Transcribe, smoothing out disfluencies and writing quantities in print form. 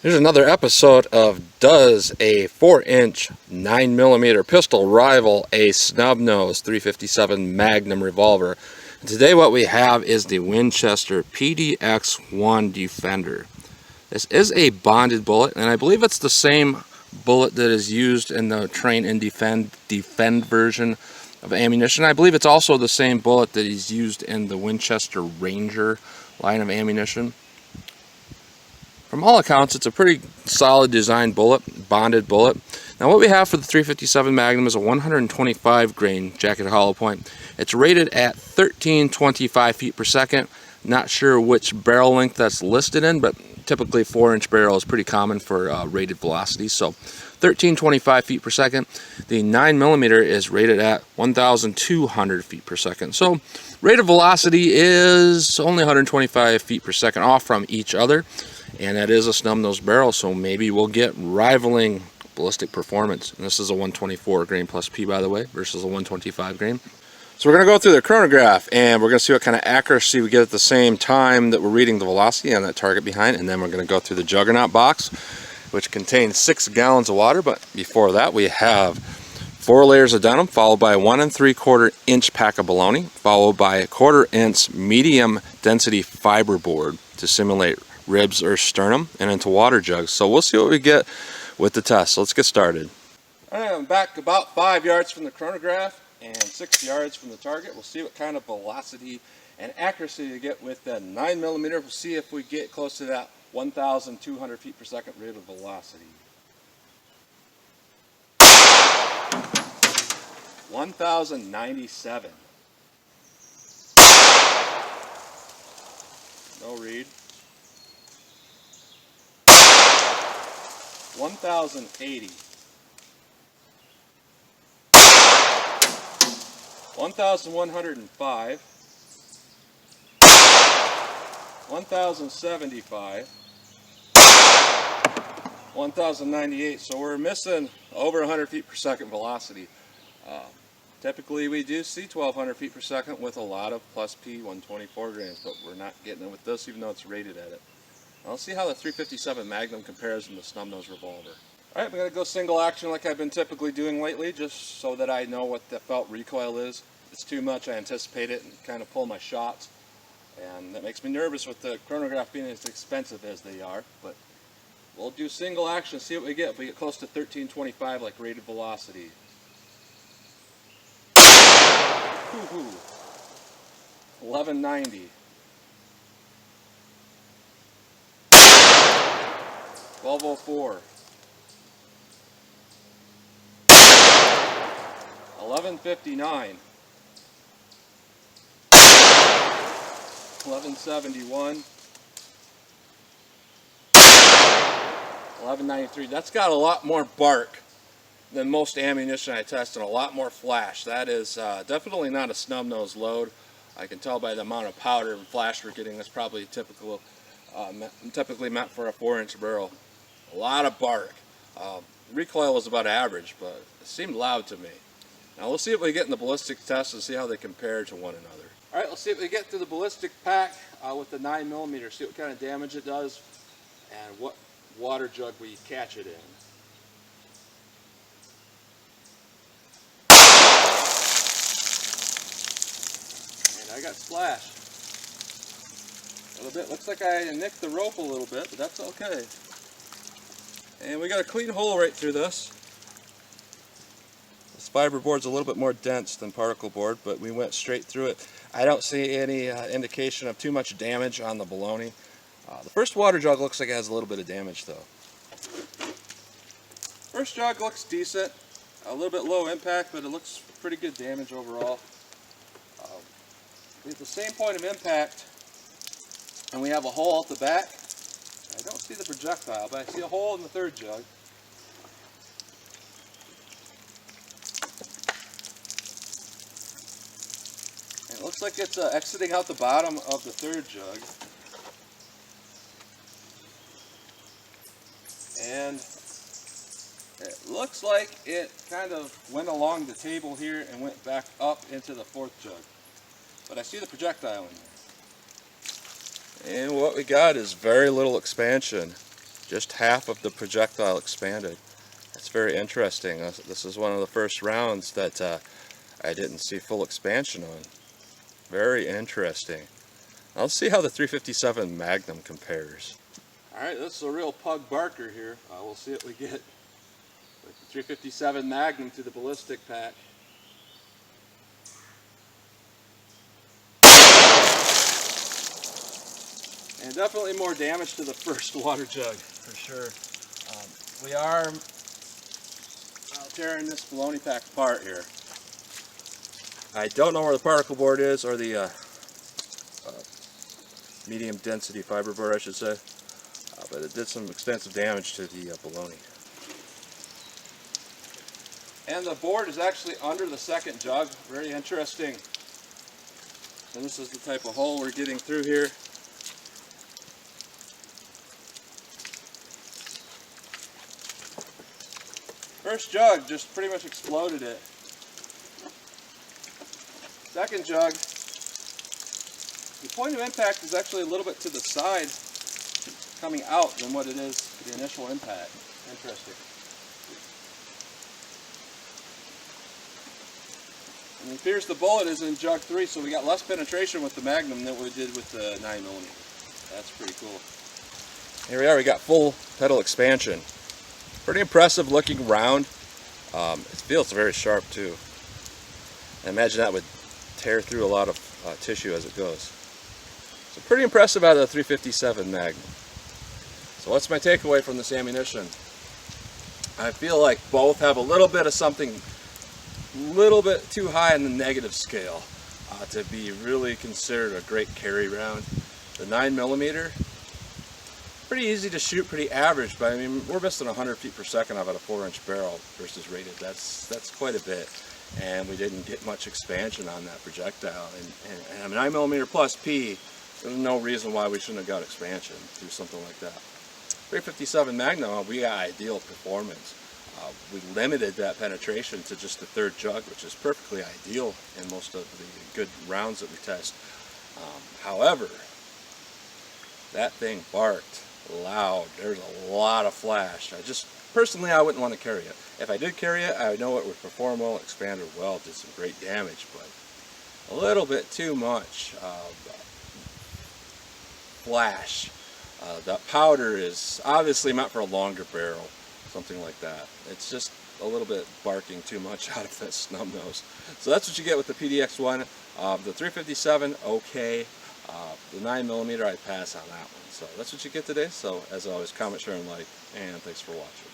Here's another episode of Does a 4-inch 9mm pistol rival a snub nose 357 Magnum revolver? And today what we have is the Winchester PDX1 Defender. This is a bonded bullet, and I believe it's the same bullet that is used in the Train and Defend version of ammunition. I believe it's also the same bullet that is used in the Winchester Ranger line of ammunition. From all accounts, it's a pretty solid design bullet, bonded bullet. Now what we have for the 357 Magnum is a 125 grain jacketed hollow point. It's rated at 1325 feet per second. Not sure which barrel length that's listed in, but typically 4-inch barrel is pretty common for rated velocity. So 1325 feet per second. The 9mm is rated at 1,200 feet per second. So rated velocity is only 125 feet per second off from each other. And that is a snub nose barrel, so maybe we'll get rivaling ballistic performance. And this is a 124 grain plus P, by the way, versus a 125 grain. So we're going to go through the chronograph, and we're going to see what kind of accuracy we get at the same time that we're reading the velocity on that target behind. And then we're going to go through the Juggernaut box, which contains 6 gallons of water. But before that, we have 4 layers of denim, followed by a 1 3/4 inch pack of bologna, followed by a 1/4 inch medium density fiber board to simulate ribs or sternum, and into water jugs. So we'll see what we get with the test. So let's get started. All right, I'm back about 5 yards from the chronograph and 6 yards from the target. We'll see what kind of velocity and accuracy you get with that 9mm. We'll see if we get close to that 1,200 feet per second rate of velocity. 1,097. No read. 1,080. 1,105. 1,075. 1,098. So we're missing over 100 feet per second velocity. Typically we do see 1,200 feet per second with a lot of plus P 124 grains, but we're not getting it with this, even though it's rated at it. Now let's see how the 357 Magnum compares in the snub nose revolver. Alright, we're going to go single action like I've been typically doing lately, just so that I know what the felt recoil is. If it's too much, I anticipate it and kind of pull my shots. And that makes me nervous with the chronograph being as expensive as they are. But we'll do single action, see what we get. If we get close to 1325 like rated velocity. 1190. 1204. 1159. 1171. 1193. That's got a lot more bark than most ammunition I test, and a lot more flash. That is definitely not a snub nose load. I can tell by the amount of powder and flash we're getting. That's probably typically meant for a 4-inch barrel. A lot of bark. Recoil was about average, but it seemed loud to me. Now we'll see if we get in the ballistic test and see how they compare to one another. Alright, let's see if we get to the ballistic pack with the 9mm, see what kind of damage it does and what water jug we catch it in. And I got splashed. A little bit. Looks like I nicked the rope a little bit, but that's okay. And we got a clean hole right through this. This fiber board's a little bit more dense than particle board, but we went straight through it. I don't see any indication of too much damage on the bologna. The first water jug looks like it has a little bit of damage though. First jug looks decent. A little bit low impact, but it looks pretty good damage overall. We have the same point of impact, and we have a hole at the back. I don't see the projectile, but I see a hole in the third jug. And it looks like it's exiting out the bottom of the third jug. And it looks like it kind of went along the table here and went back up into the fourth jug. But I see the projectile in there. And what we got is very little expansion. just half of the projectile expanded. That's very interesting. This is one of the first rounds that I didn't see full expansion on. Very interesting. Now let's see how the 357 Magnum compares. Alright, this is a real pug barker here. We'll see what we get with the 357 Magnum to the ballistic pack. And definitely more damage to the first water jug, for sure. We are tearing this baloney pack apart here. I don't know where the particle board is, or the medium density fiber board, I should say, but it did some extensive damage to the baloney. And the board is actually under the second jug. Very interesting. And this is the type of hole we're getting through here. First jug just pretty much exploded it. Second jug, the point of impact is actually a little bit to the side coming out than what it is the initial impact. Interesting. And it appears the bullet is in jug 3, so we got less penetration with the Magnum than we did with the 9mm. That's pretty cool. Here we are, we got full pedal expansion. Pretty impressive looking round. It feels very sharp too. I imagine that would tear through a lot of tissue as it goes. So pretty impressive out of the 357 Magnum. So what's my takeaway from this ammunition? I feel like both have a little bit of something a little bit too high on the negative scale to be really considered a great carry round. The 9mm, pretty easy to shoot, pretty average, but I mean, we're missing 100 feet per second out of a 4-inch barrel versus rated. That's quite a bit, and we didn't get much expansion on that projectile. And a 9mm plus P, there's no reason why we shouldn't have got expansion through something like that. 357 Magnum, we got ideal performance. We limited that penetration to just the third jug, which is perfectly ideal in most of the good rounds that we test. However, that thing barked loud. There's a lot of flash. Personally, I wouldn't want to carry it. If I did carry it, I know it would perform well, expanded well, did some great damage, but a little bit too much flash. That powder is obviously meant for a longer barrel, something like that. It's just a little bit barking too much out of that snub nose. So that's what you get with the PDX1. The 357, okay. The 9mm, I pass on that one. So that's what you get today. So as always, comment, share, and like, and thanks for watching.